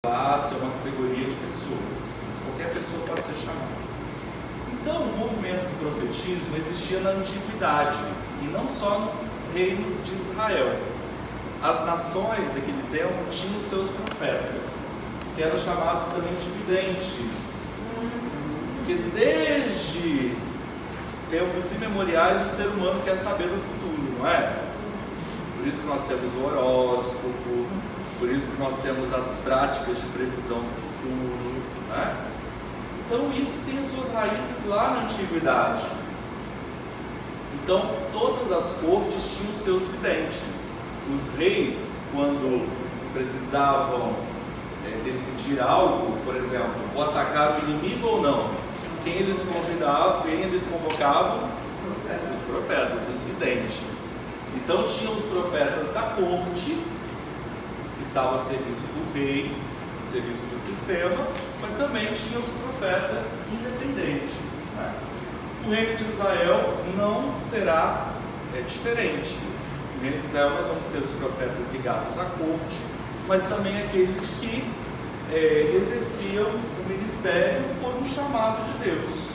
classe, é uma categoria de pessoas, mas qualquer pessoa pode ser chamada. Então, o movimento do profetismo existia na antiguidade, e não só no reino de Israel. As nações daquele tempo tinham seus profetas, que eram chamados também de videntes, porque desde tempos imemoriais o ser humano quer saber do futuro, não é? Por isso que nós temos o horóscopo, por isso que nós temos as práticas de previsão do futuro, né? Então isso tem as suas raízes lá na antiguidade. Então todas as cortes tinham seus videntes. Os reis, quando precisavam decidir algo, por exemplo, vou atacar o inimigo ou não, quem eles convocavam? Os profetas, os videntes. Então tinham os profetas da corte, que estavam a serviço do rei, a serviço do sistema, mas também tinham os profetas independentes, né? O reino de Israel não será diferente. No reino de Israel nós vamos ter os profetas ligados à corte, mas também aqueles que exerciam o ministério por um chamado de Deus,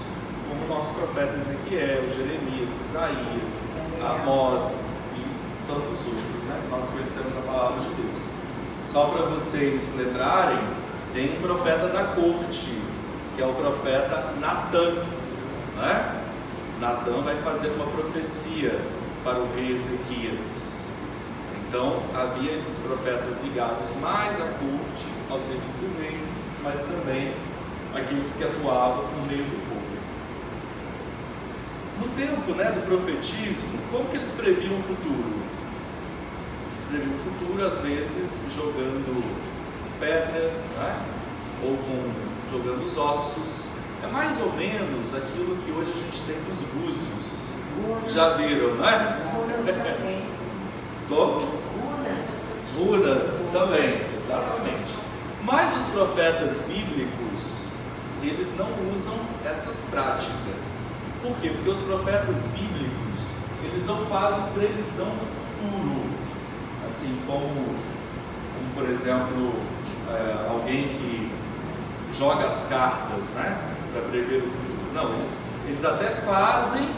como o nosso profeta Ezequiel, Jeremias, Isaías, Amós e tantos outros, né? Nós conhecemos a palavra de Deus. Só para vocês lembrarem, tem um profeta da corte, que é o profeta Natã, né? Natã vai fazer uma profecia para o rei Ezequias. Então havia esses profetas ligados mais à corte, ao serviço do rei, mas também aqueles que atuavam no meio do povo. No tempo, do profetismo, como que eles previam o futuro? Eles previam o futuro, às vezes, jogando pedras, ou jogando os ossos. É mais ou menos aquilo que hoje a gente tem dos búzios. Já viram, não é? Como? Runas também, exatamente. Mas os profetas bíblicos, eles não usam essas práticas. Por quê? Porque os profetas bíblicos, eles não fazem previsão do futuro. Assim como por exemplo, alguém que joga as cartas, para prever o futuro. Não, eles até fazem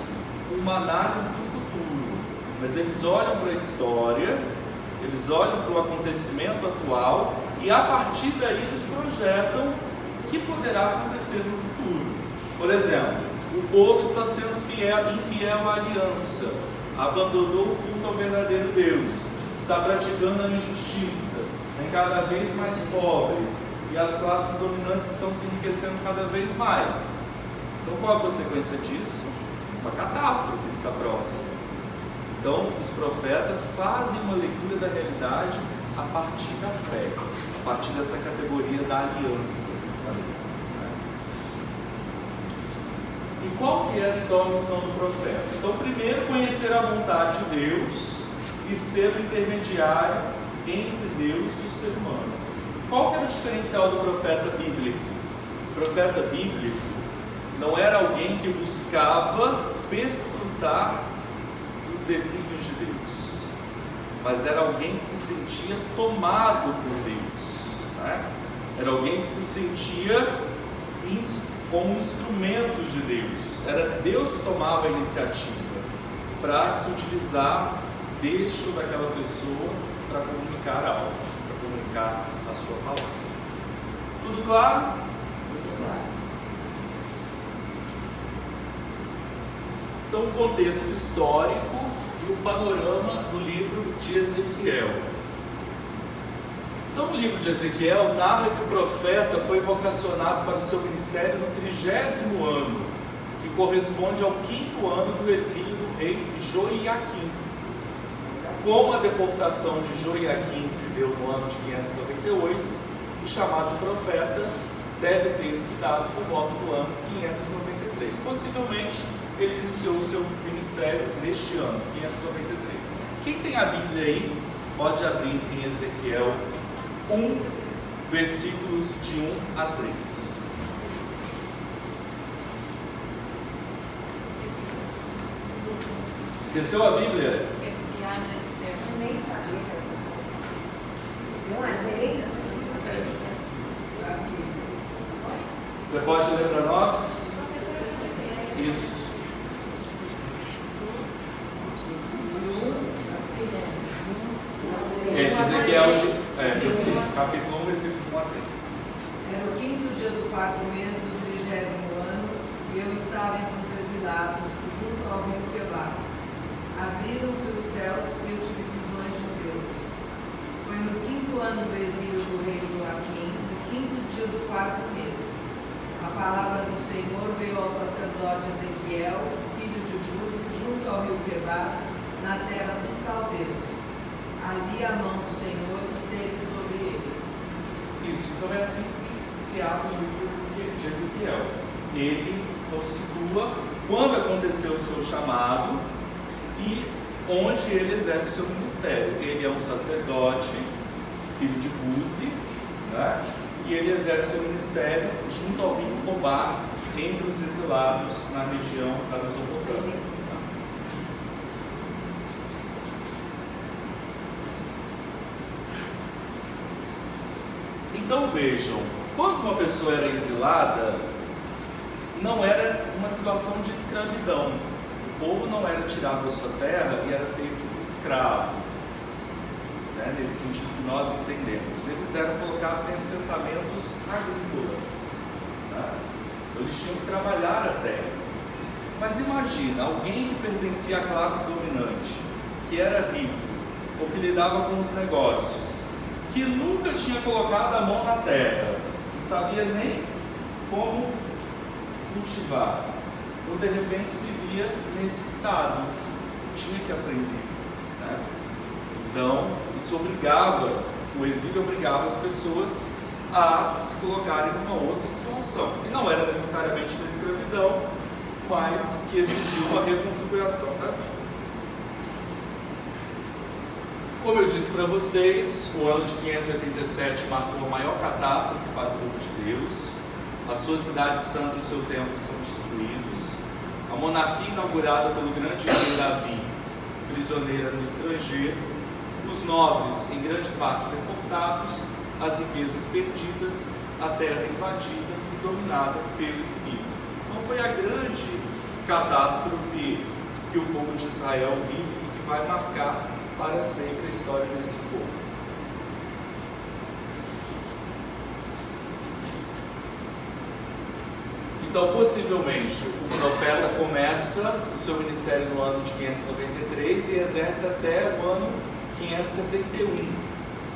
uma análise do futuro, mas eles olham para a história, eles olham para o acontecimento atual e a partir daí eles projetam o que poderá acontecer no futuro. Por exemplo, o povo está sendo infiel à aliança, abandonou o culto ao verdadeiro Deus, está praticando a injustiça, tem cada vez mais pobres e as classes dominantes estão se enriquecendo cada vez mais. Então qual a consequência disso? Uma catástrofe está próxima. Então os profetas fazem uma leitura da realidade a partir da fé, a partir dessa categoria da aliança que eu falei. E qual que é então a missão do profeta? Então primeiro conhecer a vontade de Deus e ser o intermediário entre Deus e o ser humano. Qual que era o diferencial do profeta bíblico? O profeta bíblico não era alguém que buscava perscrutar os desígnios de Deus, mas era alguém que se sentia tomado por Deus, Era alguém que se sentia como um instrumento de Deus. Era Deus que tomava a iniciativa para se utilizar deste ou daquela pessoa para comunicar algo, para comunicar a sua palavra. Tudo claro? Tudo claro. Então, o contexto histórico e o panorama do livro de Ezequiel. Então, o livro de Ezequiel narra que o profeta foi vocacionado para o seu ministério no 30º ano, que corresponde ao 5º ano do exílio do rei Joiaquim. Como a deportação de Joiaquim se deu no ano de 598, o chamado profeta deve ter se dado por volta do ano 593. Possivelmente, ele iniciou o seu ministério neste ano, 593. Quem tem a Bíblia aí, pode abrir em Ezequiel 1, versículos de 1 a 3. Esqueceu a Bíblia? Nem sabia. Não é 3? aqui. Você pode ler para nós? Isso. Ezequiel, capítulo 1, versículo de 1 a 3. Era o 5º dia do 4º mês do 30º ano, e eu estava entre os exilados, junto ao rio Quebar. Abriram-se os céus e eu tive visões de Deus. Foi no 5º ano do exílio do rei Joaquim, no 5º dia do 4º mês. A palavra do Senhor veio ao sacerdote Ezequiel, filho de Buzi, junto ao rio Quebar, na terra dos caldeus. Ali a mão do Senhor esteve sobre ele. Isso, então é assim que se abre o livro de Ezequiel. Ele situa quando aconteceu o seu chamado e onde ele exerce o seu ministério. Ele é um sacerdote, filho de Buzi, né? E ele exerce o seu ministério junto ao rio Quebar, entre os exilados na região da Mesopotâmia. Então vejam, quando uma pessoa era exilada, não era uma situação de escravidão. O povo não era tirado da sua terra e era feito escravo, né? Nesse sentido que nós entendemos. Eles eram colocados em assentamentos agrícolas, né? Eles tinham que trabalhar a terra. Mas imagina, alguém que pertencia à classe dominante, que era rico, ou que lidava com os negócios, que nunca tinha colocado a mão na terra, não sabia nem como cultivar. Então, de repente, se via nesse estado, tinha que aprender, né? Então, isso obrigava, o exílio obrigava as pessoas a se colocarem numa outra situação. E não era necessariamente da escravidão, mas que exigia uma reconfiguração da vida. Como eu disse para vocês, o ano de 587 marcou a maior catástrofe para o povo de Deus. A sua cidade santa e o seu templo são destruídos. A monarquia inaugurada pelo grande rei Davi, prisioneira no estrangeiro. Os nobres, em grande parte deportados, as riquezas perdidas, a terra invadida e dominada pelo inimigo. Então foi a grande catástrofe que o povo de Israel vive e que vai marcar para sempre a história desse povo. Então, possivelmente, o profeta começa o seu ministério no ano de 593 e exerce até o ano 571,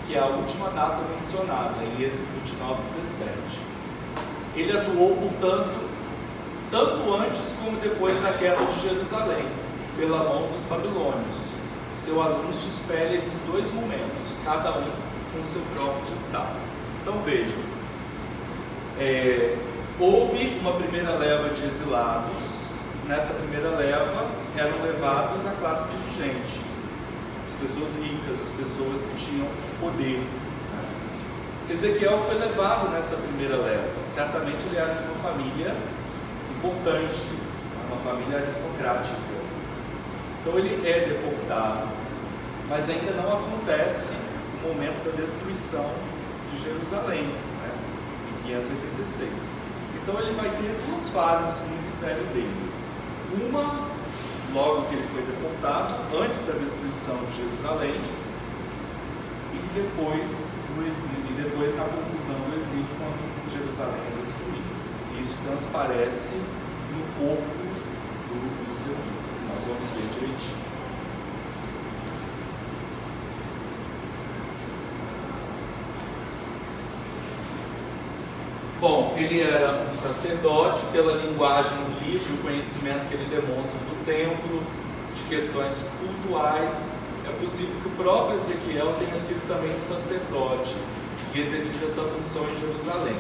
que é a última data mencionada, em Êxodo 29:17. Ele atuou, portanto, tanto antes como depois da queda de Jerusalém, pela mão dos babilônios. Seu anúncio espelha esses dois momentos, cada um com seu próprio destaque. Então vejam, houve uma primeira leva de exilados. Nessa primeira leva eram levados a classe dirigente, as pessoas ricas, as pessoas que tinham poder. Ezequiel foi levado nessa primeira leva. Certamente ele era de uma família importante, uma família aristocrática. Então ele é deportado, mas ainda não acontece o momento da destruição de Jerusalém, né, em 586. Então ele vai ter duas fases no ministério dele. Uma, logo que ele foi deportado, antes da destruição de Jerusalém, e depois no exílio, e depois na conclusão do exílio, quando Jerusalém é destruída. Isso transparece no corpo do seu livro. Nós vamos ver direitinho. Bom, ele era um sacerdote. Pela linguagem do livro, o conhecimento que ele demonstra do templo, de questões cultuais, é possível que o próprio Ezequiel tenha sido também um sacerdote e exercido essa função em Jerusalém.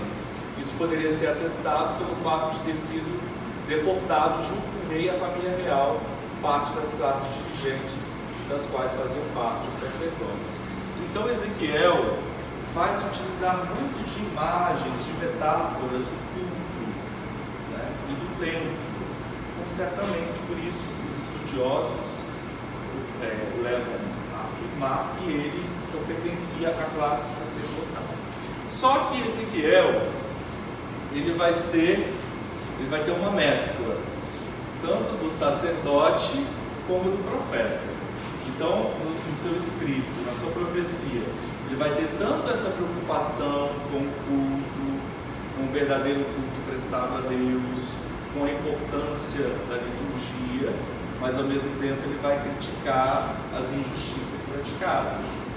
Isso poderia ser atestado pelo fato de ter sido deportado junto com o rei e a família real, parte das classes dirigentes das quais faziam parte os sacerdotes. Então Ezequiel faz utilizar muito de imagens, de metáforas do culto, né, e do templo. Então, certamente, por isso, os estudiosos levam a afirmar que ele pertencia à classe sacerdotal. Só que Ezequiel, ele vai ter uma mescla, tanto do sacerdote como do profeta. Então, no seu escrito, na sua profecia, ele vai ter tanto essa preocupação com o culto, com o verdadeiro culto prestado a Deus, com a importância da liturgia, mas ao mesmo tempo ele vai criticar as injustiças praticadas.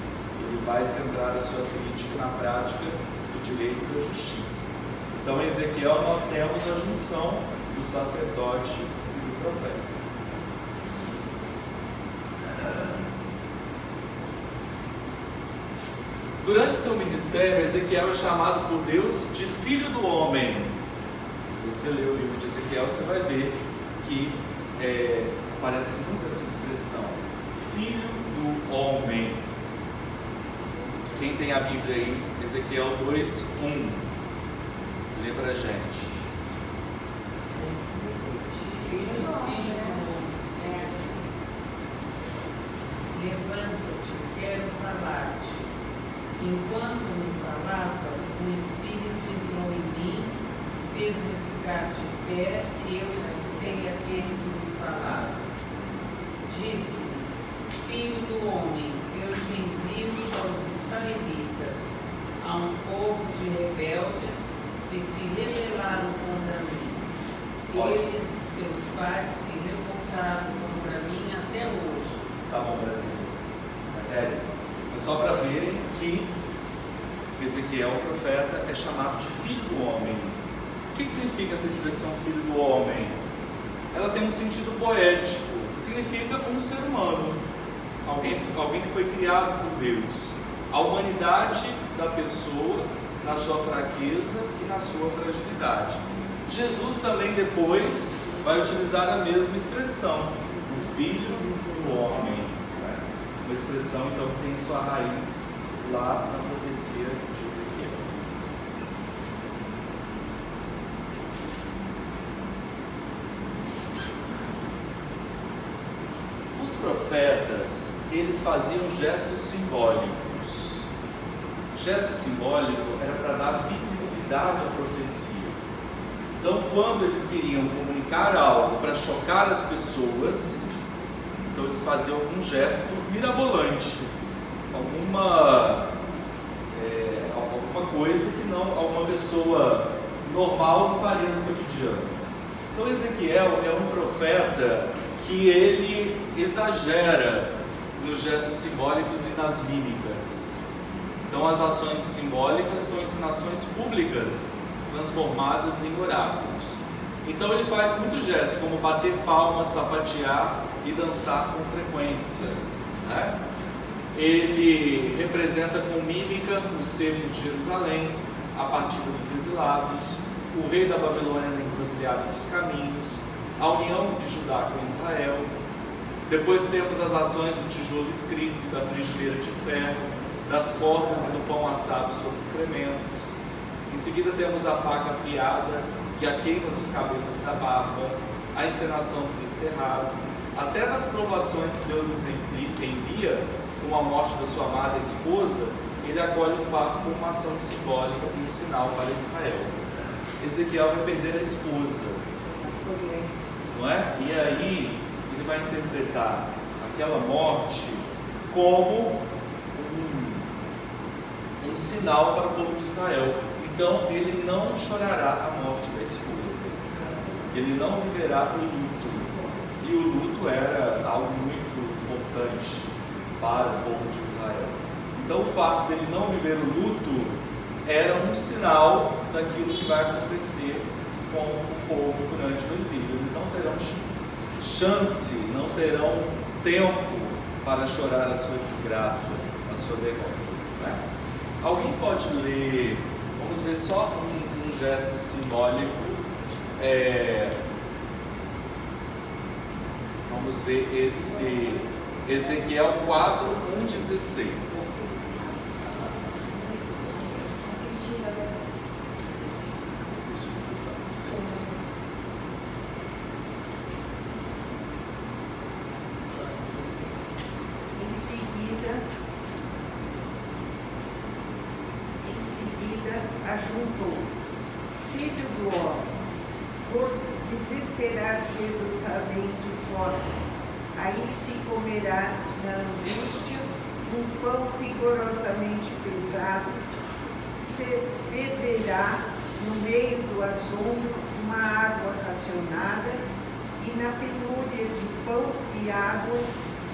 Ele vai centrar a sua crítica na prática do direito e da justiça. Então, em Ezequiel, nós temos a junção do sacerdote e do profeta. Durante seu ministério, Ezequiel é chamado por Deus de filho do homem. Se você ler o livro de Ezequiel, você vai ver que aparece muito essa expressão, filho do homem. Quem tem a Bíblia aí, Ezequiel 2:1, lê pra gente. Levanta-te, quero falar-te. Enquanto me falava, o Espírito entrou em mim, fez-me ficar de pé, e eu escutei aquele que me falava. Disse-me: Filho do homem, eu te envio aos israelitas, a um povo de rebeldes que se rebelaram contra mim. Eles e seus pais se revoltaram contra mim até hoje. Tá bom, Brasil. É só para verem que Ezequiel, o profeta, é chamado de filho do homem. O que significa essa expressão filho do homem? Ela tem um sentido poético, significa um ser humano, alguém que foi criado por Deus. A humanidade da pessoa na sua fraqueza e na sua fragilidade. Jesus também depois vai utilizar a mesma expressão, o filho do homem. Uma expressão então que tem sua raiz lá na profecia de Ezequiel. Os profetas, eles faziam gestos simbólicos. Gesto simbólico era para dar visibilidade à profecia. Então, quando eles queriam comunicar algo para chocar as pessoas, então eles faziam algum gesto mirabolante, alguma coisa que alguma pessoa normal não faria no cotidiano. Então Ezequiel é um profeta que ele exagera nos gestos simbólicos e nas mímicas. Então as ações simbólicas são ensinações públicas transformadas em oráculos. Então ele faz muitos gestos, como bater palmas, sapatear e dançar com frequência, né? Ele representa com mímica o cerco de Jerusalém, a partida dos exilados, o rei da Babilônia na encruzilhada dos caminhos, a união de Judá com Israel. Depois temos as ações do tijolo escrito, da frigideira de ferro, das cordas e do pão assado sobre excrementos. Em seguida temos a faca afiada e a queima dos cabelos e da barba, a encenação do desterrado, até nas provações que Deus envia, com a morte da sua amada esposa, ele acolhe o fato como uma ação simbólica e um sinal para Israel. Ezequiel vai perder a esposa, não é? E aí ele vai interpretar aquela morte como um sinal para o povo de Israel. Então ele não chorará a morte da esposa, ele não viverá o luto. E o luto era algo muito importante para o povo de Israel. Então o fato dele não viver o luto era um sinal daquilo que vai acontecer com o povo durante o exílio. Eles não terão chance, não terão tempo para chorar a sua desgraça, a sua derrota, né? Alguém pode ler, vamos ver só um gesto simbólico, vamos ver esse Ezequiel 4:1-16. Em seguida perguntou: Filho do homem, for desesperar Jerusalém de fome, aí se comerá na angústia um pão rigorosamente pesado, se beberá no meio do assombro uma água racionada, e na penúria de pão e água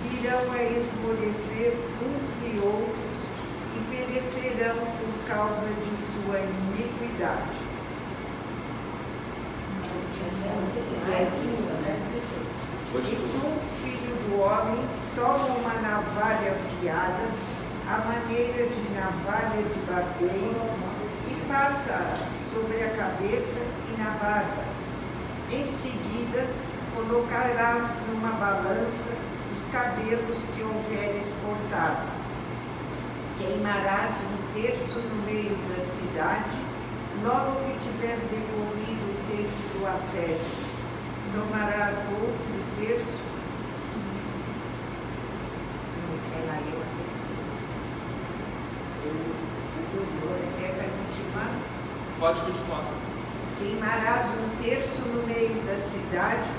virão a esmorecer uns e outros e perecerão por causa de sua iniquidade. E tu, filho do homem, toma uma navalha afiada, à maneira de navalha de barbeiro, e passa sobre a cabeça e na barba. Em seguida, colocarás numa balança os cabelos que houveres cortado. Queimarás um terço no meio da cidade, logo que tiver decorrido o tempo do assédio. Tomarás outro terço. Quer continuar? Pode continuar. Queimarás um terço no meio da cidade,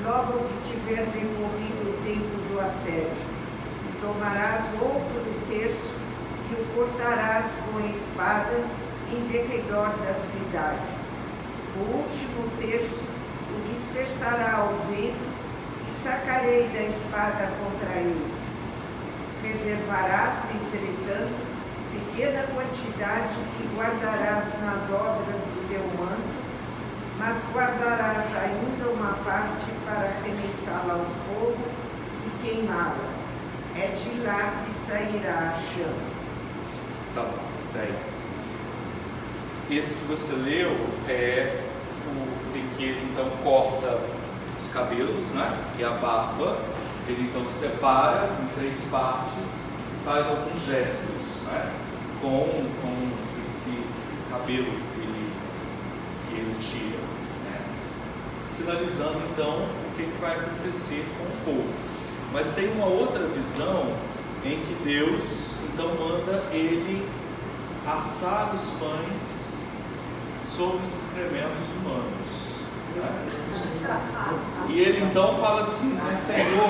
logo que tiver decorrido o tempo do assédio. Tomarás outro terço e o cortarás com a espada em derredor da cidade. O último terço o dispersará ao vento e sacarei da espada contra eles. Reservarás, entretanto, pequena quantidade que guardarás na dobra do teu manto, mas guardarás ainda uma parte para arremessá-la ao fogo e queimá-la. É de lá que sairá a chama. Tá bom, daí. Esse que você leu é o em que ele então corta os cabelos, né? E a barba. Ele então separa em 3 partes e faz alguns gestos, né? Com esse cabelo que ele tira, né? Sinalizando então o que vai acontecer com o povo. Mas tem uma outra visão em que Deus então manda ele assar os pães sobre os excrementos humanos, né? E ele então fala assim: mas Senhor,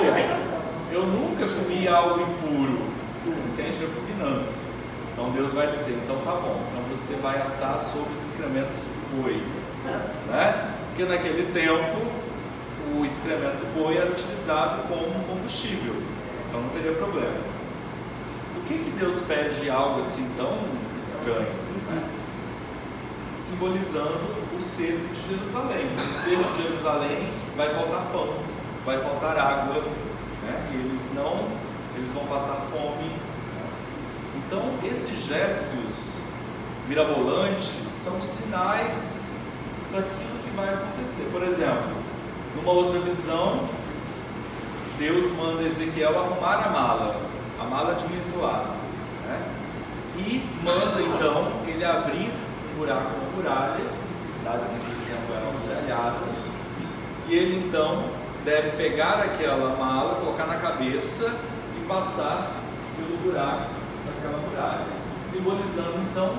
eu nunca comi algo impuro. Ele sente repugnância. Então Deus vai dizer: então tá bom, então você vai assar sobre os excrementos do boi, né? Porque naquele tempo o excremento do boi era utilizado como combustível, então não teria problema. Por que Deus pede algo assim tão estranho, né? Simbolizando o cerco de Jerusalém. No cerco de Jerusalém vai faltar pão, vai faltar água, né? E eles vão passar fome, né? Então esses gestos mirabolantes são sinais daquilo que vai acontecer. Por exemplo, numa outra visão, Deus manda Ezequiel arrumar a mala de um exilado, né? E manda então ele abrir um buraco na muralha, cidades naquele tempo eram muralhadas, e ele então deve pegar aquela mala, colocar na cabeça e passar pelo buraco daquela muralha, simbolizando então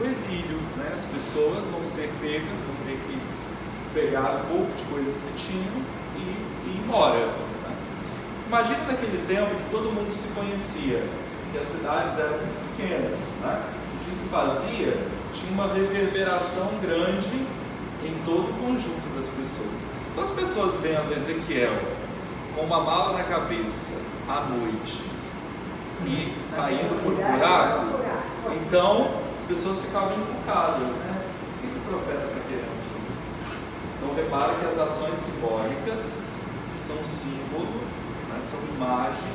o exílio, né? As pessoas vão ser pegas, vão ter que pegar um pouco de coisas que tinham e ir embora, né? Imagina naquele tempo que todo mundo se conhecia, que as cidades eram muito pequenas, né? O que se fazia tinha uma reverberação grande em todo o conjunto das pessoas. Então as pessoas vendo Ezequiel com uma mala na cabeça à noite e saindo por buraco, então as pessoas ficavam encucadas, né? O que o profeta está querendo dizer? Então repara que as ações simbólicas são símbolo, né? São imagem,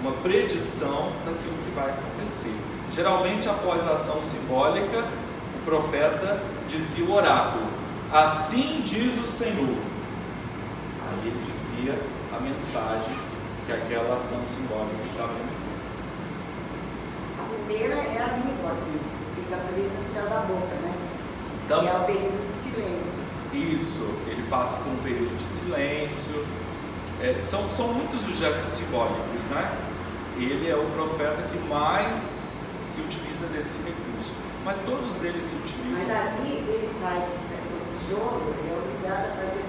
uma predição daquilo que vai acontecer. Geralmente após a ação simbólica, o profeta dizia o oráculo: assim diz o Senhor. Aí ele dizia a mensagem que aquela ação simbólica estava indo. A primeira é a língua que fica presa no céu da boca, né? Então, que é o período de silêncio. Isso, ele passa por um período de silêncio. São muitos os gestos simbólicos, né? Ele é o profeta que mais se utiliza desse recurso. Mas todos eles se utilizam. Mas ali ele faz o tijolo, é obrigado a fazer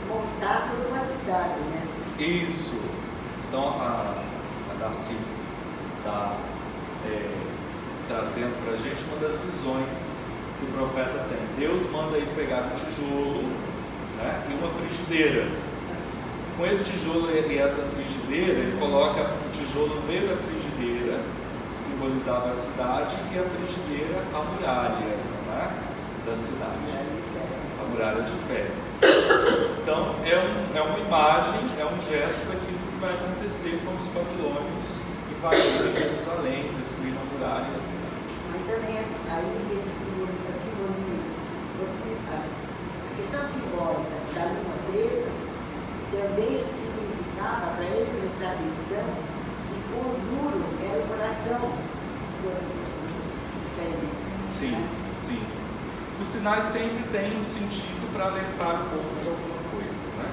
montar toda uma cidade, né? Isso. Então a Darcy está trazendo para a gente uma das visões que o profeta tem. Deus manda ele pegar um tijolo, né, e uma frigideira. Com esse tijolo e essa frigideira, ele coloca o tijolo no meio da frigideira, que simbolizava a cidade, e a frigideira a muralha, né, da cidade, a muralha de ferro. Então é uma imagem, é um gesto daquilo que vai acontecer quando os babilônios invadiram Jerusalém, destruíram a muralha e a cidade. Mas também aí esse simbolismo, a questão simbólica da língua presa também significava para ele prestar atenção e quão duro era o coração dos israelitas. Sim, né? sim. Os sinais sempre têm um sentido para alertar o povo de alguma coisa, né?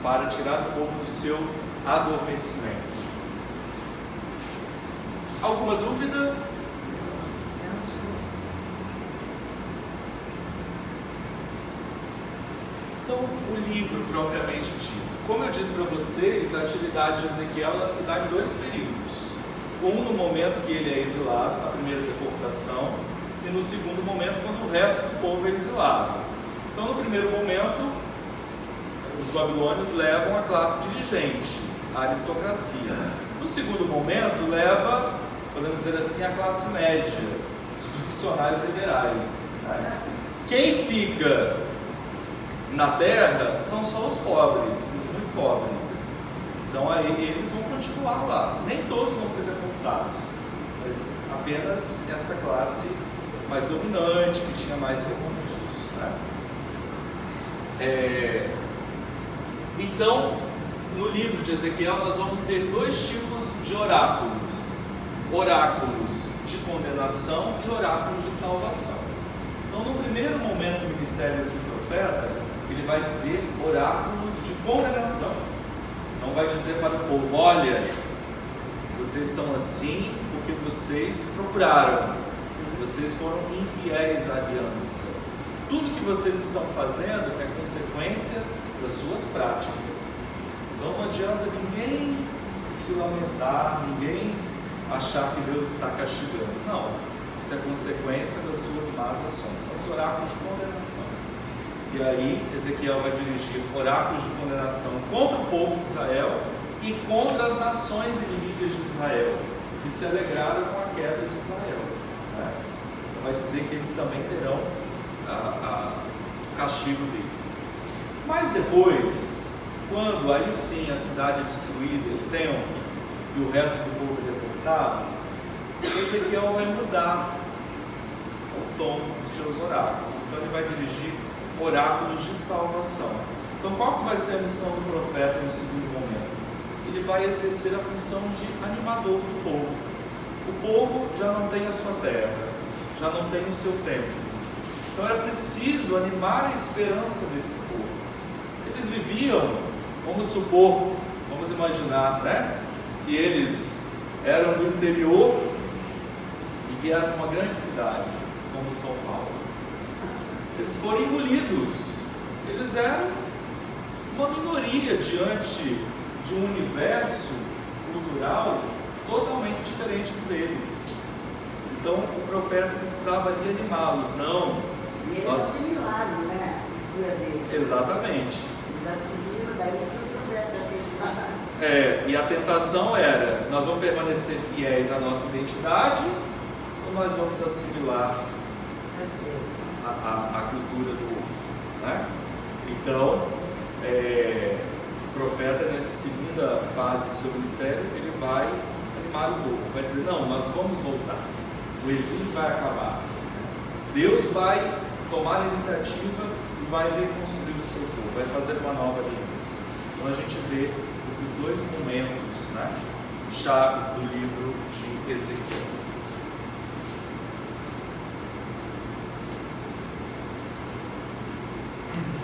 Para tirar o povo do seu adormecimento. Alguma dúvida? Então, o livro propriamente dito. Como eu disse para vocês, a atividade de Ezequiel ela se dá em dois períodos. Um no momento que ele é exilado, na primeira deportação, e no segundo momento, quando o resto do povo é exilado. Então, no primeiro momento, os babilônios levam a classe dirigente, a aristocracia. No segundo momento, leva, podemos dizer assim, a classe média, os profissionais liberais, né? Quem fica na terra são só os pobres, os muito pobres. Então aí eles vão continuar lá. Nem todos vão ser deportados, mas apenas essa classe mais dominante, que tinha mais recursos, né? Então, no livro de Ezequiel, nós vamos ter dois tipos de oráculos: oráculos de condenação e oráculos de salvação. Então, no primeiro momento do ministério do profeta, ele vai dizer oráculos de condenação. Não vai dizer para o povo: olha, vocês estão assim porque vocês procuraram, vocês foram infiéis à aliança. Tudo que vocês estão fazendo é consequência das suas práticas. Então não adianta ninguém se lamentar, ninguém achar que Deus está castigando. Não, isso é consequência das suas más ações. São os oráculos de condenação. E aí Ezequiel vai dirigir oráculos de condenação contra o povo de Israel e contra as nações inimigas de Israel, que se alegraram com a queda de Israel, né? Então vai dizer que eles também terão o castigo deles. Mas depois, quando aí sim a cidade é destruída, o templo e o resto do povo é deportado, Ezequiel vai mudar o tom dos seus oráculos. Então ele vai dirigir oráculos de salvação. Então qual que vai ser a missão do profeta no segundo momento? Ele vai exercer a função de animador do povo. O povo já não tem a sua terra, já não tem o seu templo. Então é preciso animar a esperança desse povo. Eles viviam, vamos supor, vamos imaginar, né, que eles eram do interior e vieram para uma grande cidade, como São Paulo. Eles foram engolidos. Eles eram uma minoria diante de um universo cultural totalmente diferente do deles. Então o profeta precisava ali animá-los. Não. E eles assimilaram, né, a cultura deles. Exatamente. Eles assimilam, daí que o profeta teve lá. E a tentação era: nós vamos permanecer fiéis à nossa identidade ou nós vamos assimilar a cultura do outro, né? Então, o profeta, nessa segunda fase do seu ministério, ele vai animar o povo, vai dizer: não, nós vamos voltar, o exílio vai acabar, Deus vai tomar a iniciativa e vai reconstruir o seu povo, vai fazer uma nova aliança. Então a gente vê esses dois momentos, né, chave do livro de Ezequiel.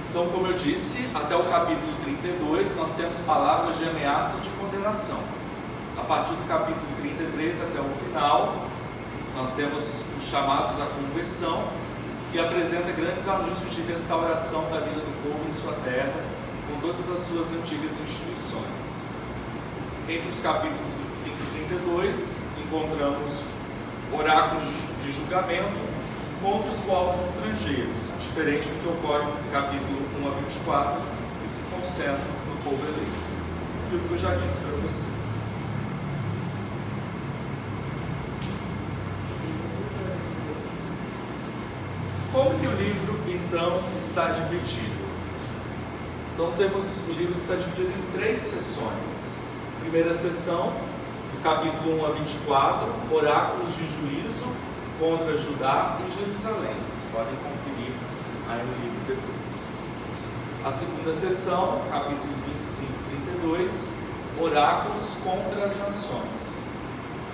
Então, como eu disse, até o capítulo 32 nós temos palavras de ameaça e de condenação. A partir do capítulo 33 até o final, nós temos os chamados à conversão, que apresenta grandes anúncios de restauração da vida do povo em sua terra, com todas as suas antigas instituições. Entre os capítulos 25 e 32, encontramos oráculos de julgamento contra os povos estrangeiros, diferente do que ocorre no capítulo 1 a 24, que se concentra no povo eleito. Aquilo que eu já disse para vocês. Como que o livro, então, está dividido? Então, o livro está dividido em 3 sessões. Primeira sessão, do capítulo 1 a 24, oráculos de juízo contra Judá e Jerusalém. Vocês podem conferir aí no livro depois. A segunda sessão, capítulos 25 e 32, oráculos contra as nações.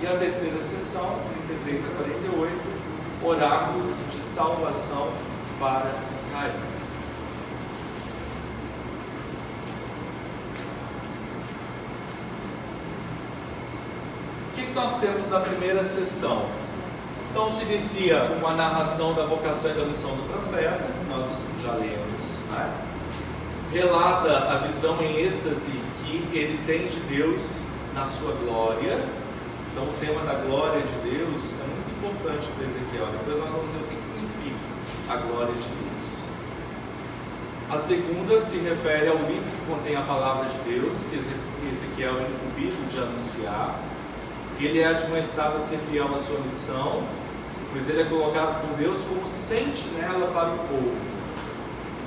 E a terceira sessão, 33 a 48, oráculos de salvação para Israel. O que nós temos na primeira sessão? Então se inicia com a narração da vocação e da missão do profeta, nós já lemos, né? Relata a visão em êxtase que ele tem de Deus na sua glória. Então o tema da glória de Deus é muito importante para Ezequiel. Depois nós vamos ver o que significa a glória de Deus. A segunda se refere ao livro que contém a palavra de Deus, que Ezequiel é incumbido de anunciar. Ele é admoestado a ser fiel à sua missão, pois ele é colocado por Deus como sentinela para o povo.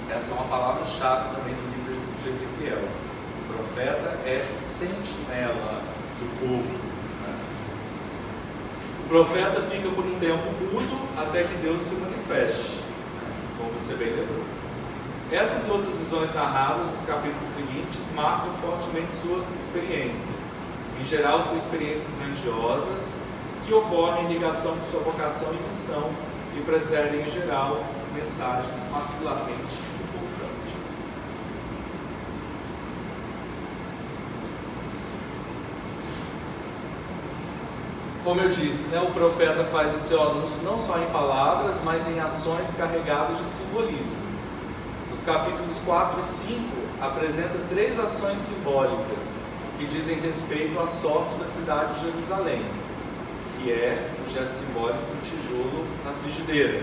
Essa é uma palavra-chave também no livro de Ezequiel. O profeta é sentinela do povo. O profeta fica por um tempo mudo até que Deus se manifeste, como você bem lembrou. Essas e outras visões narradas nos capítulos seguintes marcam fortemente sua experiência. Em geral, são experiências grandiosas que ocorrem em ligação com sua vocação e missão e precedem, em geral, mensagens particularmente importantes. Como eu disse, o profeta faz o seu anúncio não só em palavras, mas em ações carregadas de simbolismo. Os capítulos 4 e 5 apresentam 3 ações simbólicas que dizem respeito à sorte da cidade de Jerusalém, que é o gesto simbólico do tijolo na frigideira.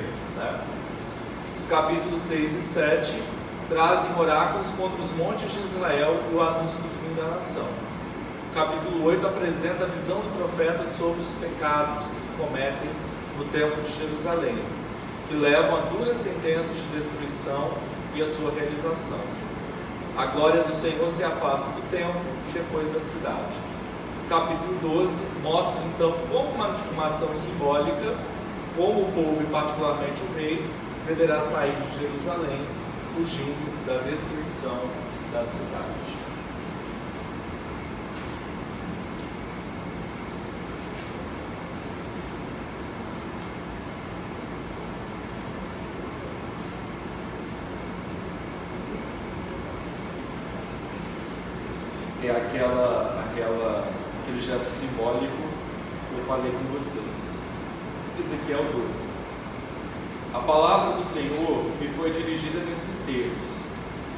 Os capítulos 6 e 7 trazem oráculos contra os montes de Israel e o anúncio do fim da nação. O capítulo 8 apresenta a visão do profeta sobre os pecados que se cometem no templo de Jerusalém, que levam a duras sentenças de destruição e a sua realização. A glória do Senhor se afasta do templo e depois da cidade. O capítulo 12 mostra então como uma ação simbólica, como o povo e particularmente o rei deverá sair de Jerusalém, fugindo da destruição da cidade. É aquele gesto simbólico que eu falei com vocês. Ezequiel 12. A palavra do Senhor me foi dirigida nesses termos: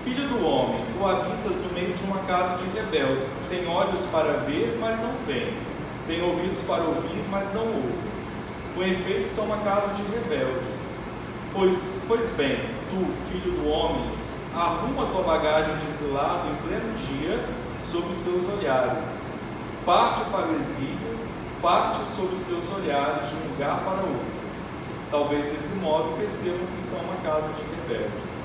Filho do homem, tu habitas no meio de uma casa de rebeldes, que tem olhos para ver, mas não veem, tem ouvidos para ouvir, mas não ouvem. Com efeito, são uma casa de rebeldes. Pois bem, tu, filho do homem, arruma tua bagagem de exilado em pleno dia sob os seus olhares. Parte para o exílio, parte sob os seus olhares de um lugar para outro. Talvez desse modo percebam que são uma casa de rebeldes.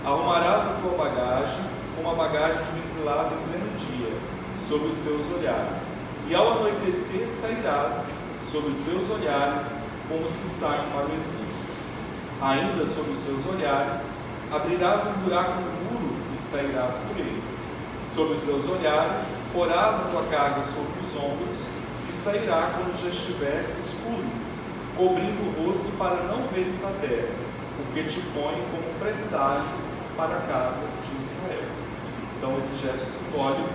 Arrumarás a tua bagagem como a bagagem de um exilado em pleno dia, sob os teus olhares. E ao anoitecer sairás sob os seus olhares como os que saem para o exílio. Ainda sob os seus olhares abrirás um buraco no muro e sairás por ele. Sob os seus olhares, porás a tua carga sobre os ombros e sairá quando já estiver escuro, cobrindo o rosto para não veres a terra, porque te põe como presságio para a casa de Israel. Então esse gesto simbólico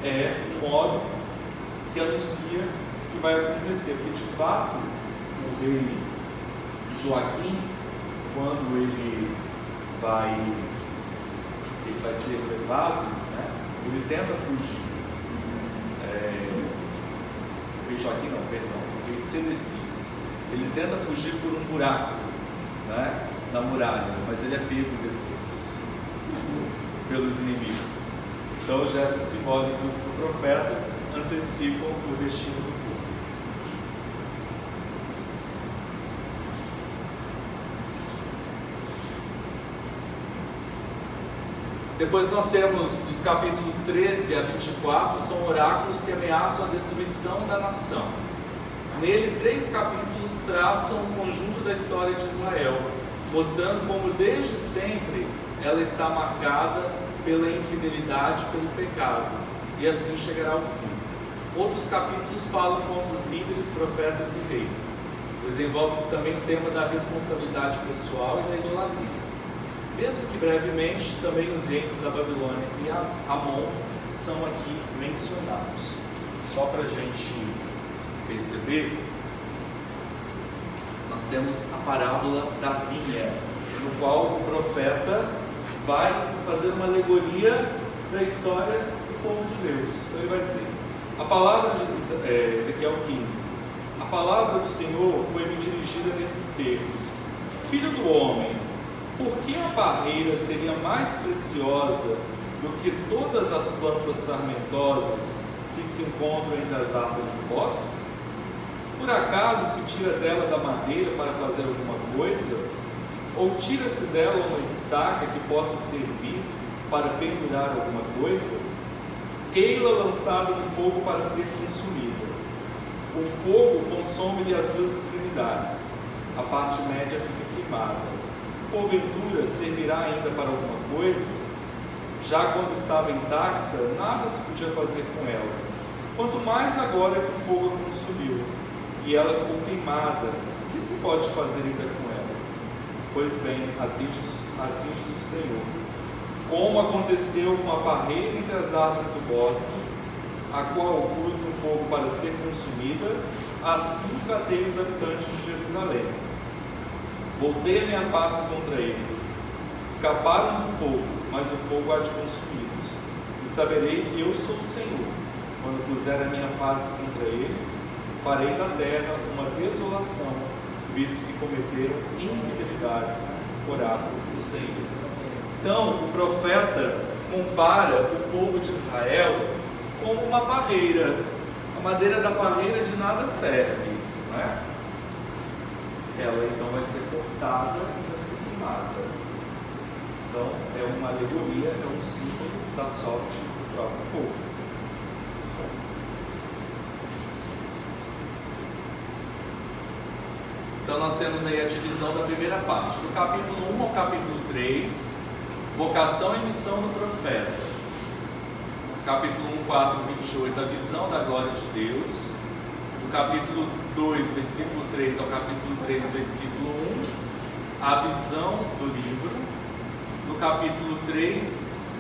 é um modo que anuncia o que vai acontecer, porque de fato o rei Joaquim, quando ele vai ser levado, né, ele tenta fugir. O rei Joaquim não, perdão, o rei Sedecis, ele tenta fugir por um buraco, né, na muralha, mas ele é pego depois pelos inimigos. Então os gestos simbólicos do profeta antecipam o destino do povo. Depois nós temos dos capítulos 13 a 24, são oráculos que ameaçam a destruição da nação. Nele, 3 capítulos traçam o conjunto da história de Israel, mostrando como desde sempre ela está marcada pela infidelidade, pelo pecado, e assim chegará ao fim. Outros capítulos falam contra os líderes, profetas e reis. Desenvolve-se também o tema da responsabilidade pessoal e da idolatria. Mesmo que brevemente, também os reinos da Babilônia e Amon são aqui mencionados. Só para a gente perceber, nós temos a parábola da vinha, no qual o profeta vai fazer uma alegoria da história do povo de Deus. Então ele vai dizer, a palavra de Ezequiel 15, a palavra do Senhor foi-me dirigida nesses termos: Filho do homem, por que a parreira seria mais preciosa do que todas as plantas sarmentosas que se encontram entre as árvores do bosque? Por acaso se tira dela da madeira para fazer alguma coisa? Ou tira-se dela uma estaca que possa servir para pendurar alguma coisa? Ei-la lançada no fogo para ser consumida. O fogo consome-lhe as 2 extremidades, a parte média fica queimada. Porventura servirá ainda para alguma coisa? Já quando estava intacta, nada se podia fazer com ela. Quanto mais agora que o fogo a consumiu, e ela ficou queimada, o que se pode fazer ainda com ela? Pois bem, assim diz o Senhor: como aconteceu com a parreira entre as árvores do bosque, a qual pus no fogo para ser consumida, assim tratei os habitantes de Jerusalém. Voltei a minha face contra eles. Escaparam do fogo, mas o fogo há de consumi-los. E saberei que eu sou o Senhor. Quando puser a minha face contra eles, farei da terra uma desolação, visto que cometeram infidelidades, oráculo do Senhor. Então, o profeta compara o povo de Israel como uma parreira. A madeira da parreira de nada serve, não é? Ela então vai ser cortada e vai ser queimada. Então, é uma alegoria, é um símbolo da sorte do próprio povo. Então nós temos aí a divisão da primeira parte, do capítulo 1 ao capítulo 3, vocação e missão do profeta. Capítulo 1, 4, 28, a visão da glória de Deus. Do capítulo 2, versículo 3 ao capítulo 3, versículo 1, a visão do livro. No capítulo 3,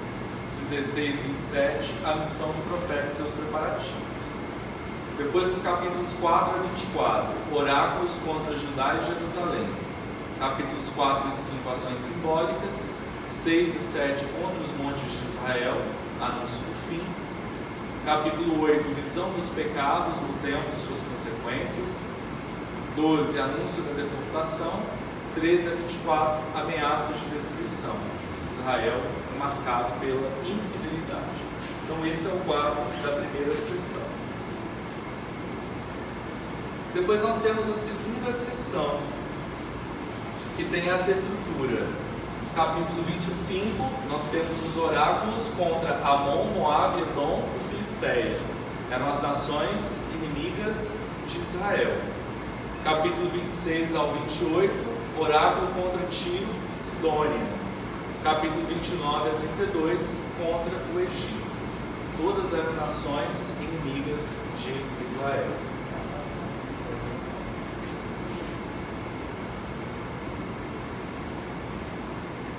16, 27, a missão do profeta e seus preparativos. Depois dos capítulos 4 a 24, oráculos contra Judá e Jerusalém. Capítulos 4 e 5, ações simbólicas. 6 e 7, contra os montes de Israel, anúncio do fim. Capítulo 8, visão dos pecados no tempo e suas consequências. 12, anúncio da deportação. 13 a 24, ameaças de destruição. Israel é marcado pela infidelidade. Então esse é o quadro da primeira sessão. Depois nós temos a segunda sessão, que tem essa estrutura. No capítulo 25, nós temos os oráculos contra Amon, Moab, Edom e Filisteia. Eram as nações inimigas de Israel. Capítulo 26 ao 28, oráculo contra Tiro e Sidônia. Capítulo 29 a 32, contra o Egito. Todas eram nações inimigas de Israel.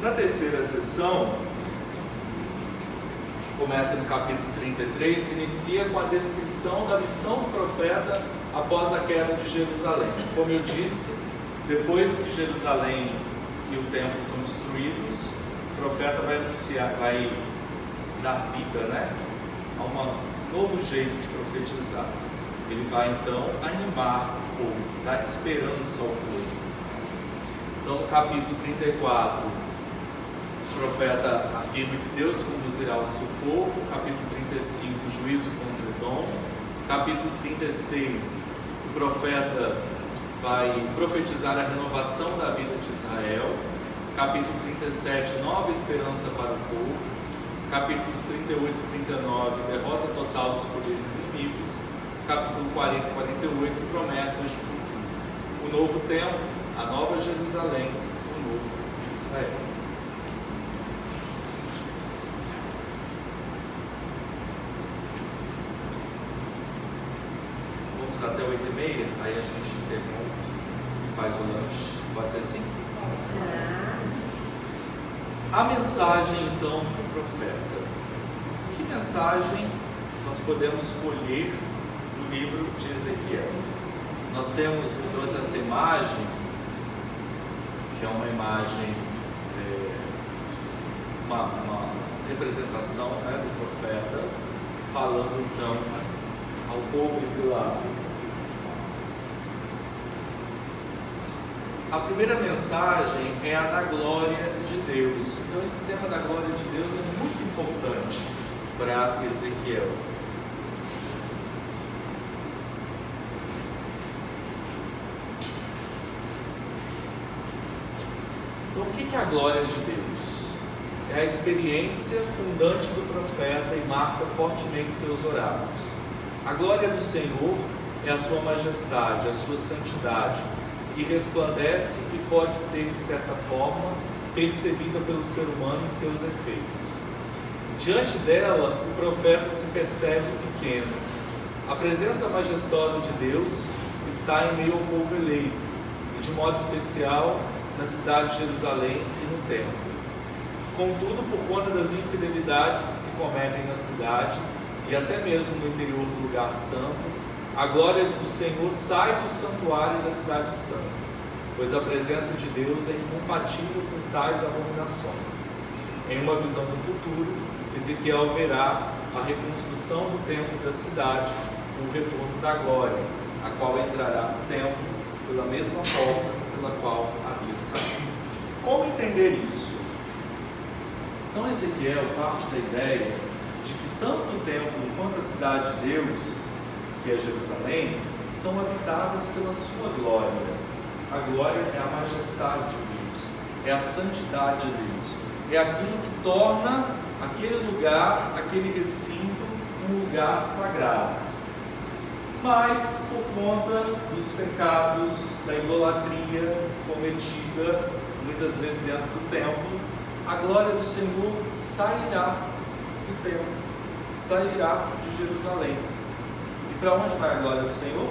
Na terceira sessão, começa no capítulo 33, se inicia com a descrição da missão do profeta após a queda de Jerusalém. Como eu disse, depois que Jerusalém e o templo são destruídos, o profeta vai anunciar, vai dar vida, né, a um novo jeito de profetizar. Ele vai então animar o povo, dar esperança ao povo. Então, no capítulo 34, o profeta afirma que Deus conduzirá o seu povo. Capítulo 35, juízo contra Edom. Capítulo 36, o profeta vai profetizar a renovação da vida de Israel. Capítulo 37, nova esperança para o povo. Capítulos 38 e 39, derrota total dos poderes inimigos. Capítulo 40 e 48, promessas de futuro. O novo templo, a nova Jerusalém, o novo Israel. Vamos até 8h30, aí a gente interrompe e faz o lanche. Pode ser assim? A mensagem então do profeta. Que mensagem nós podemos colher no livro de Ezequiel? Nós temos, eu trouxe essa imagem, que é uma imagem, uma representação, né, do profeta, falando então ao povo exilado. A primeira mensagem é a da glória de Deus. Então esse tema da glória de Deus é muito importante para Ezequiel. Então o que é a glória de Deus? É a experiência fundante do profeta e marca fortemente seus oráculos. A glória do Senhor é a sua majestade, a sua santidade, que resplandece e pode ser, de certa forma, percebida pelo ser humano em seus efeitos. Diante dela, o profeta se percebe pequeno. A presença majestosa de Deus está em meio ao povo eleito, e de modo especial na cidade de Jerusalém e no templo. Contudo, por conta das infidelidades que se cometem na cidade e até mesmo no interior do lugar santo, a glória do Senhor sai do santuário da cidade santa, pois a presença de Deus é incompatível com tais abominações. Em uma visão do futuro, Ezequiel verá a reconstrução do templo da cidade, o retorno da glória, a qual entrará no templo pela mesma porta pela qual havia saído. Como entender isso? Então Ezequiel parte da ideia de que tanto o templo quanto a cidade de Deus, que é Jerusalém, são habitadas pela sua glória. A glória é a majestade de Deus, é a santidade de Deus, é aquilo que torna aquele lugar, aquele recinto, um lugar sagrado. Mas, por conta dos pecados, da idolatria cometida muitas vezes dentro do templo, a glória do Senhor sairá do templo, sairá de Jerusalém. E para onde vai a glória do Senhor?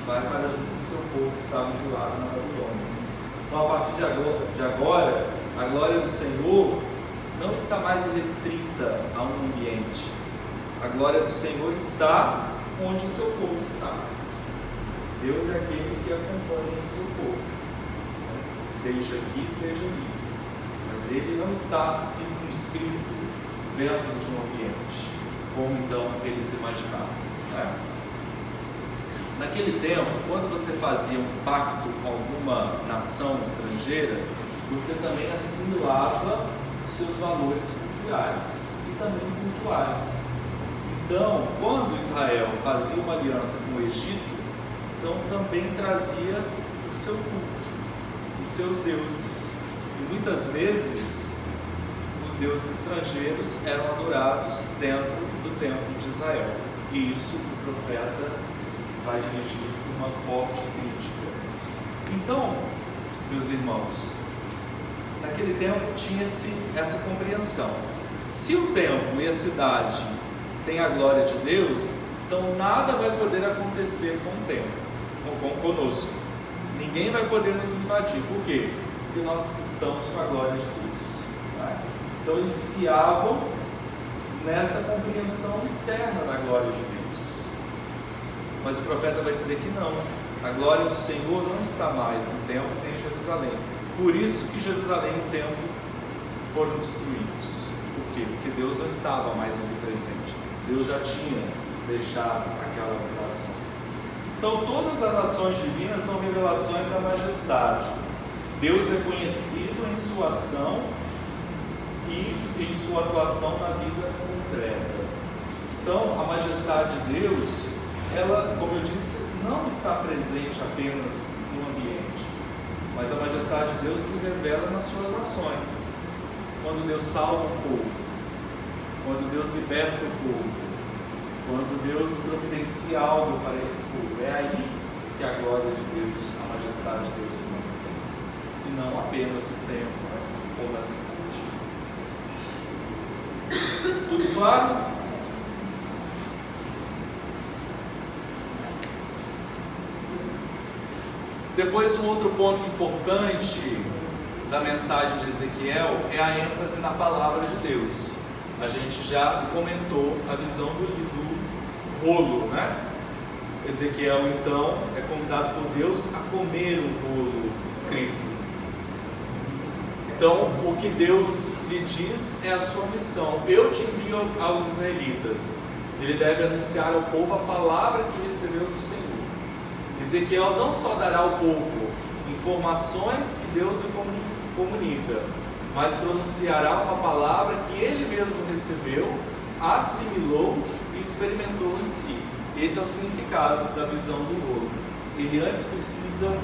Vai para junto do seu povo que estava exilado na Babilônia. Então, a partir de agora, a glória do Senhor não está mais restrita a um ambiente. A glória do Senhor está onde o seu povo está. Deus é aquele que acompanha o seu povo, seja aqui, seja ali. Mas ele não está circunscrito dentro de um ambiente, como então eles imaginavam, né? Naquele tempo, quando você fazia um pacto com alguma nação estrangeira, você também assimilava seus valores culturais e também culturais. Então, quando Israel fazia uma aliança com o Egito, então também trazia o seu culto, os seus deuses. E muitas vezes, os deuses estrangeiros eram adorados dentro do templo de Israel. E isso o profeta vai dirigir uma forte crítica. Então, meus irmãos, naquele tempo tinha-se essa compreensão. Se o templo e a cidade têm a glória de Deus, então nada vai poder acontecer com o templo, conosco. Ninguém vai poder nos invadir. Por quê? Porque nós estamos com a glória de Deus. Então eles fiavam nessa compreensão externa da glória de Deus. Mas o profeta vai dizer que não, a glória do Senhor não está mais no templo nem em Jerusalém. Por isso que Jerusalém e o templo foram destruídos. Por quê? Porque Deus não estava mais ali presente. Deus já tinha deixado aquela habitação. Então todas as ações divinas são revelações da majestade. Deus é conhecido em sua ação e em sua atuação na vida concreta. Então a majestade de Deus, ela, como eu disse, não está presente apenas no ambiente, mas a majestade de Deus se revela nas suas ações. Quando Deus salva o povo, quando Deus liberta o povo, quando Deus providencia algo para esse povo, é aí que a glória de Deus, a majestade de Deus se manifesta, e não apenas no templo, ou na cidade. Tudo claro? Depois, um outro ponto importante da mensagem de Ezequiel é a ênfase na palavra de Deus. A gente já comentou a visão do rolo, né? Ezequiel, então, é convidado por Deus a comer um rolo escrito. Então, o que Deus lhe diz é a sua missão. Eu te envio aos israelitas. Ele deve anunciar ao povo a palavra que recebeu do Senhor. Ezequiel não só dará ao povo informações que Deus lhe comunica, mas pronunciará uma palavra que ele mesmo recebeu, assimilou e experimentou em si. Esse é o significado da visão do rolo. Ele antes precisa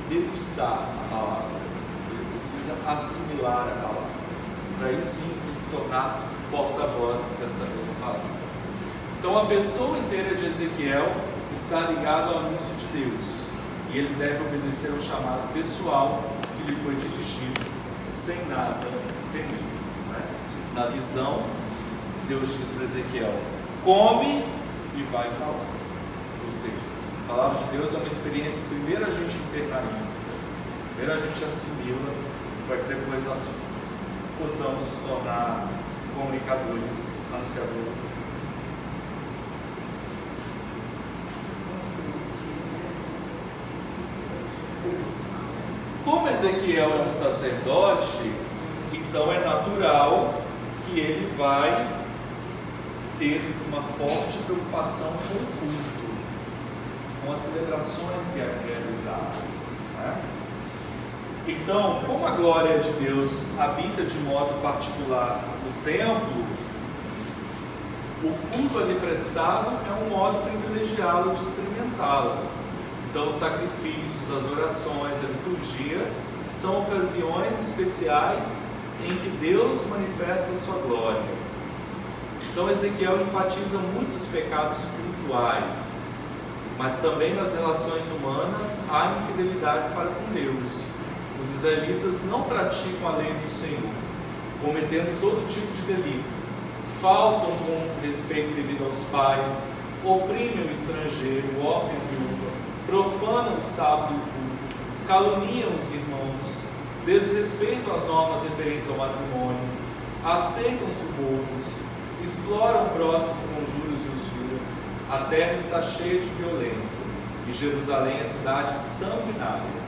degustar a palavra, ele precisa assimilar a palavra, para aí sim ele se tornar porta-voz desta mesma palavra. Então a pessoa inteira de Ezequiel está ligada ao anúncio de Deus, e ele deve obedecer ao chamado pessoal que lhe foi dirigido, sem nada temer. Né? Na visão, Deus diz para Ezequiel: come e vai falar. Ou seja, a palavra de Deus é uma experiência que primeiro a gente internaliza, primeiro a gente assimila, para que depois nós possamos nos tornar comunicadores, anunciadores. Como Ezequiel é um sacerdote, então é natural que ele vai ter uma forte preocupação com o culto, com as celebrações que eram realizadas. Né? Então, como a glória de Deus habita de modo particular no templo, o culto ali prestado é um modo privilegiado de experimentá-lo. Então, os sacrifícios, as orações, a liturgia são ocasiões especiais em que Deus manifesta a sua glória. Então, Ezequiel enfatiza muitos pecados cultuais, mas também nas relações humanas há infidelidades para com Deus. Os israelitas não praticam a lei do Senhor, cometendo todo tipo de delito, faltam com respeito devido aos pais, oprimem o estrangeiro, o órfão e a viúva, profanam o sábado e o culto, caluniam os irmãos, desrespeitam as normas referentes ao matrimônio, aceitam subornos, exploram o próximo com juros e usura. A terra está cheia de violência e Jerusalém é cidade sanguinária.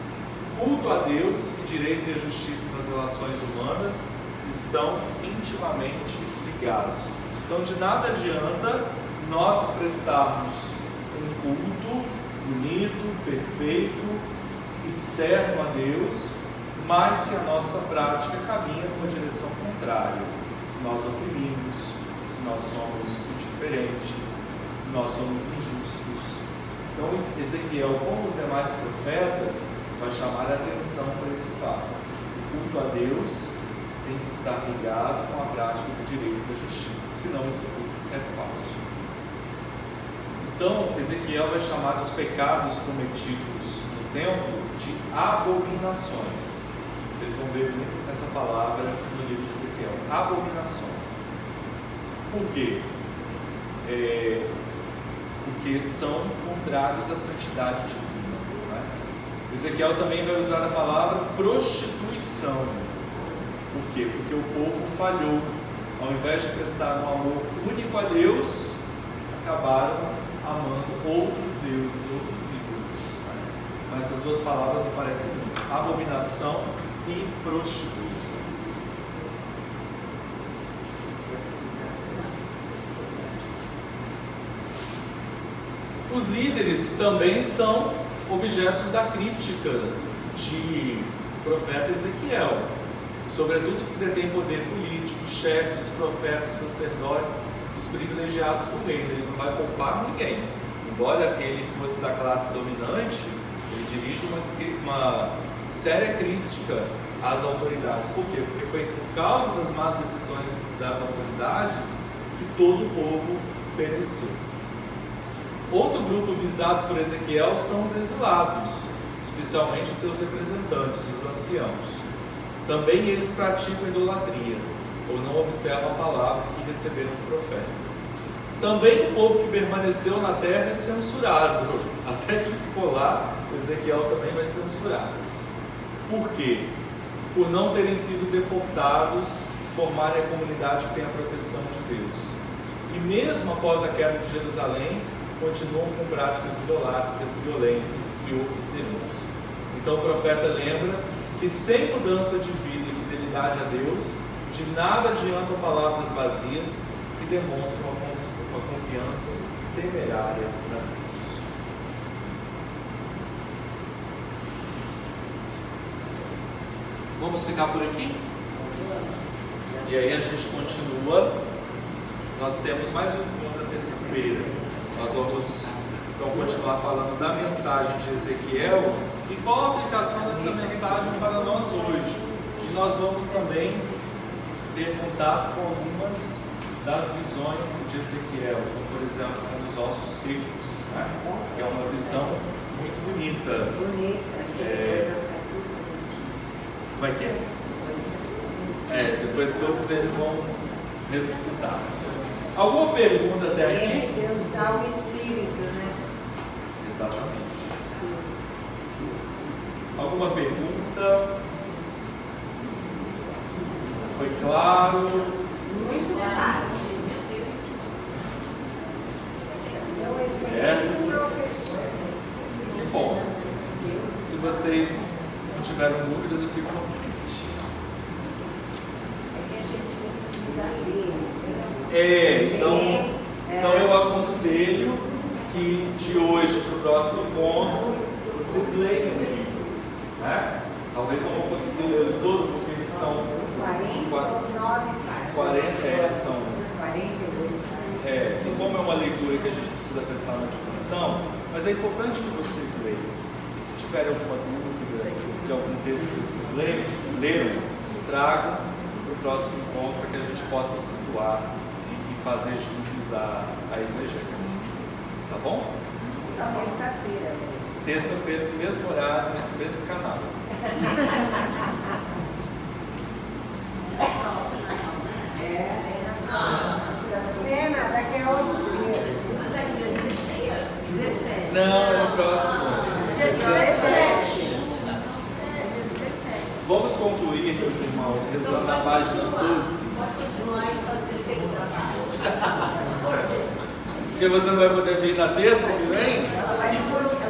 Culto a Deus e direito e a justiça nas relações humanas estão intimamente ligados. Então, de nada adianta nós prestarmos um culto bonito, perfeito, externo a Deus, mas se a nossa prática caminha numa direção contrária, se nós oprimimos, se nós somos indiferentes, se nós somos injustos. Então, Ezequiel, como os demais profetas, vai chamar a atenção para esse fato. O culto a Deus tem que estar ligado com a prática do direito e da justiça, senão esse culto é falso. Então, Ezequiel vai chamar os pecados cometidos no templo de abominações. Vocês vão ver muito essa palavra no livro de Ezequiel, abominações. Por quê? Porque são contrários à santidade divina. Né? Ezequiel também vai usar a palavra prostituição. Por quê? Porque o povo falhou ao invés de prestar um amor único a Deus, acabaram amando outros deuses, outros ídolos. Mas essas duas palavras aparecem muito: abominação e prostituição. Os líderes também são objetos da crítica de profeta Ezequiel, sobretudo os que detêm poder político, os chefes, os profetas, os sacerdotes, os privilegiados do reino. Ele não vai poupar ninguém. Embora ele fosse da classe dominante, ele dirige uma séria crítica às autoridades. Por quê? Porque foi por causa das más decisões das autoridades que todo o povo pereceu. Outro grupo visado por Ezequiel são os exilados, especialmente os seus representantes, os anciãos. Também eles praticam idolatria, ou não observam a palavra que receberam do profeta. Também o povo que permaneceu na terra é censurado. Até que ele ficou lá, Ezequiel também vai censurar. Por quê? Por não terem sido deportados e formarem a comunidade que tem a proteção de Deus. E mesmo após a queda de Jerusalém, continuam com práticas idolátricas, violências e outros delitos. Então o profeta lembra que sem mudança de vida e fidelidade a Deus, de nada adiantam palavras vazias que demonstram uma confiança temerária na Deus. Vamos ficar por aqui? E aí a gente continua. Nós temos mais um encontro na terça-feira. Nós vamos então continuar falando da mensagem de Ezequiel e qual a aplicação dessa mensagem para nós hoje. E nós vamos também ter contato com algumas das visões de Ezequiel, como por exemplo os ossos secos, né? Que é uma visão muito bonita. Como é que é? Depois todos eles vão ressuscitar. Alguma pergunta até aqui? Deus dá o Espírito, né? Exatamente. Alguma pergunta? Foi claro? Muito fácil. É um excelente professor. Que bom. Se vocês não tiveram dúvidas, eu fico contente. É que a gente precisa ler. Então eu aconselho que de hoje para o próximo encontro vocês leiam o livro, né? Talvez não vão conseguir ler ele todo, porque eles são 49 páginas. São 42. E como é uma leitura que a gente precisa prestar mais atenção, mas é importante que vocês leiam. E se tiverem alguma dúvida de algum texto que vocês leram, tragam para o próximo encontro para que a gente possa situar e fazer juntos a exegese. Tá bom? Terça-feira mesmo. Terça-feira, no mesmo horário, nesse mesmo canal. Pena, daqui a outro dia. Isso daqui dia 16. Não, é no próximo. Dia 17. Vamos concluir, meus irmãos, rezando a página 12. Pode continuar e fazer segunda parte. Porque você não vai poder vir na terça que vem? Ela vai bonita.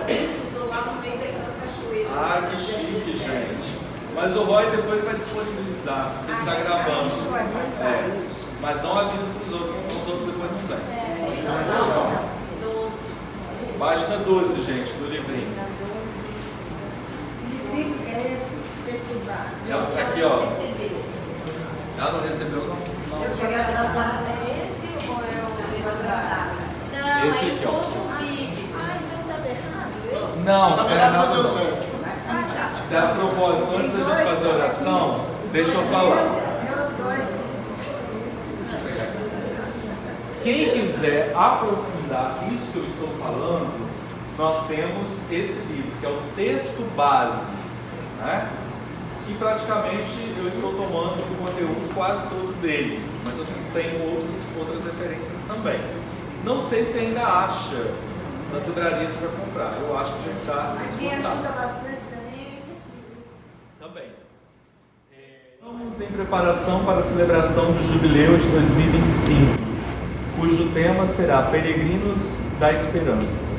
Estou lá no meio daquelas cachoeiras. Ah, que chique, gente. Mas o Roy depois vai disponibilizar, porque ele está gravando. Mas não avisa para os outros, senão os outros depois não vêm. Página 12, gente, do livrinho. Texto base. Aqui, ó. Ela não recebeu, não? Eu cheguei atrasada. É esse ou é o texto base? Não, Esse aqui, ó. encontros bíblicos. Ah, então estava errado. Não, não é nada não. A propósito, antes da gente fazer a oração, deixa eu falar. Quem quiser aprofundar isso que eu estou falando, nós temos esse livro, que é o texto base, né? Que praticamente eu estou tomando o conteúdo quase todo dele, mas eu tenho outras referências também. Não sei se ainda acha nas livrarias para comprar, eu acho que já está Mas me ajuda esgotado. bastante também esse aqui. Também. Vamos Estamos em preparação para a celebração do Jubileu de 2025, cujo tema será Peregrinos da Esperança.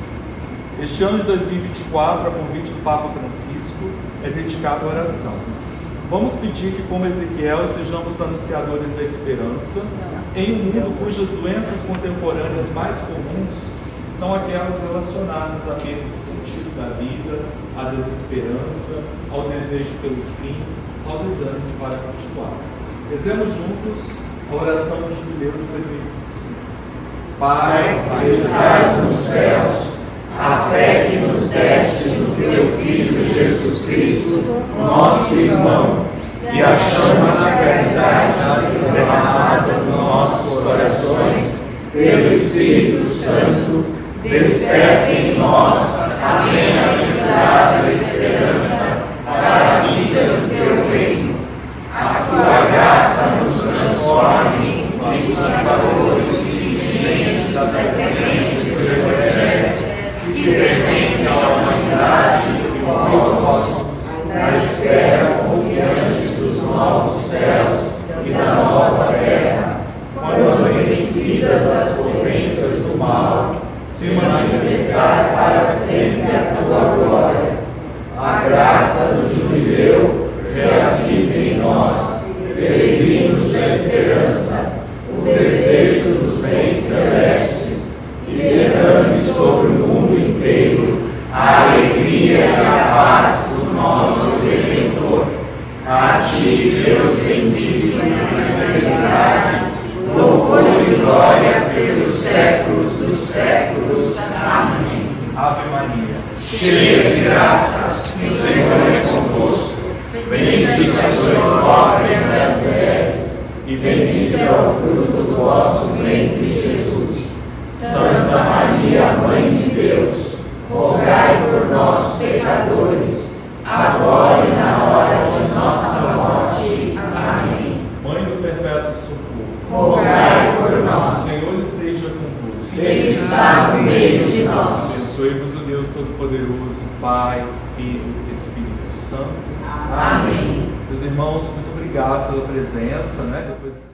Este ano de 2024, a convite do Papa Francisco, é dedicado à oração. Vamos pedir que, como Ezequiel, sejamos anunciadores da esperança em um mundo cujas doenças contemporâneas mais comuns são aquelas relacionadas à perda do sentido da vida, à desesperança, ao desejo pelo fim, ao desânimo para continuar. Rezemos juntos a oração do Jubileu de 2025. Pai, que estás nos céus, a fé que nos deste no teu Filho Jesus Cristo, nosso irmão, e a chama da caridade derramada nos nossos corações, pelo Espírito Santo, desperta em nós a bem-aventurada esperança para a vida do teu reino. A tua graça nos transforme em cultivadores diligentes das sementes do Evangelho, que fermentem a humanidade na espera confiante dos novos céus e da nova terra, quando vencidas as potências do mal, se manifestar para sempre a tua glória. A graça do Jubileu reavive em nós, peregrinos da esperança, o desejo dos bens celestes e derrame sobre o mundo inteiro a alegria e a paz do nosso Redentor. A ti, Deus bendito na eternidade, louvor e glória pelos séculos dos séculos. Amém. Ave Maria, cheia de graça, o Senhor é convosco. Bendita sois vós entre as mulheres, e bendito é o fruto do vosso ventre, Jesus. Santa Maria, Mãe de Deus, rogai por nós, pecadores, agora e na hora de nossa morte. Amém. Mãe do Perpétuo Socorro, Rogai por nós. o Senhor esteja convosco. Ele está no meio de nós. Abençoe-vos o Deus Todo-Poderoso, Pai, Filho e Espírito Santo. Amém. Meus irmãos, muito obrigado pela presença, Depois